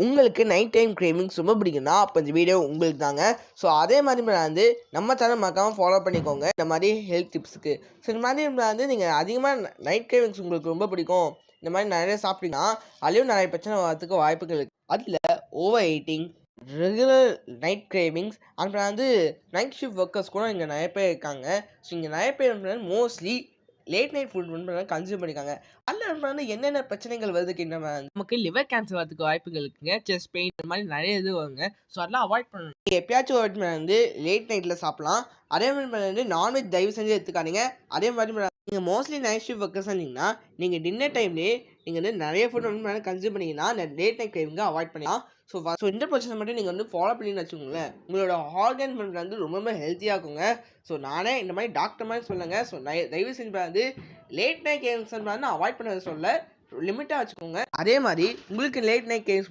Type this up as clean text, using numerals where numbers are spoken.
உங்களுக்கு night time cravings ரொம்ப பிடிக்கும்னா அப்போ இந்த வீடியோ உங்களுக்கு தாங்க. ஸோ அதே மாதிரி வந்து நம்ம சேனல் மறக்காமல் ஃபாலோ பண்ணிக்கோங்க இந்த மாதிரி ஹெல்த் டிப்ஸுக்கு. ஸோ இந்த மாதிரி வந்து நீங்கள் அதிகமாக நைட் கிரேவிங்ஸ் உங்களுக்கு ரொம்ப பிடிக்கும், இந்த மாதிரி நிறைய சாப்பிட்டீங்கன்னா அதுலேயும் நிறைய பிரச்சனை வரதுக்கு வாய்ப்புகள் இருக்குது. அதில் over eating, regular night cravings, அப்புறம் வந்து நைட் ஷிஃப்ட் ஒர்க்கர்ஸ் கூட இங்கே நிறைய பேர் இருக்காங்க. ஸோ இங்கே நிறைய பேர் மோஸ்ட்லி லேட் நைட் ஃபுட் வந்து கன்சியூம் பண்ணிக்காங்க. அதில் வந்து என்னென்ன பிரச்சனைகள் வருதுக்கு நமக்கு லிவர் கேன்சர் வரதுக்கு வாய்ப்புகள் இருக்குங்க, செஸ்ட் பெயின், இந்த மாதிரி நிறைய இது வருங்க. ஸோ அதெல்லாம் அவாய்ட் பண்ணணும். நீங்கள் எப்பயாச்சும் ஒரு வந்து லேட் நைட்டில் சாப்பிடலாம். அதே மாதிரி வந்து நான்வெஜ் தயவு செஞ்சு எடுத்துக்காதீங்க. அதே மாதிரி நீங்கள் மோஸ்ட்லி நைட் ஷிஃப்ட் ஒர்க்கர்ஸ் இருந்தீங்கன்னா நீங்கள் டின்னர் டைம்லேயே நீங்கள் வந்து நிறைய ஃபுட் வந்து கன்சியூம் பண்ணிங்கன்னா லேட் நைட் கிரேவிங்கை அவாய்ட் பண்ணலாம். ஸோ இந்த ப்ரொசஸ் மட்டும் நீங்கள் வந்து ஃபாலோ பண்ணின்னு வச்சுக்கோங்களேன், உங்களோட ஆர்கன் வந்து ரொம்ப ஹெல்த்தியாக இருக்குங்க. ஸோ நானே இந்த மாதிரி டாக்டர் மாதிரி சொல்லுங்க. ஸோ தயவு செஞ்சு வந்து லேட் நைட் கேம்ஸ் வந்து அவாய்ட் பண்ண சொல்ல, லிமிட்டாக வச்சுக்கோங்க. அதே மாதிரி உங்களுக்கு லேட் நைட் கேம்ஸ்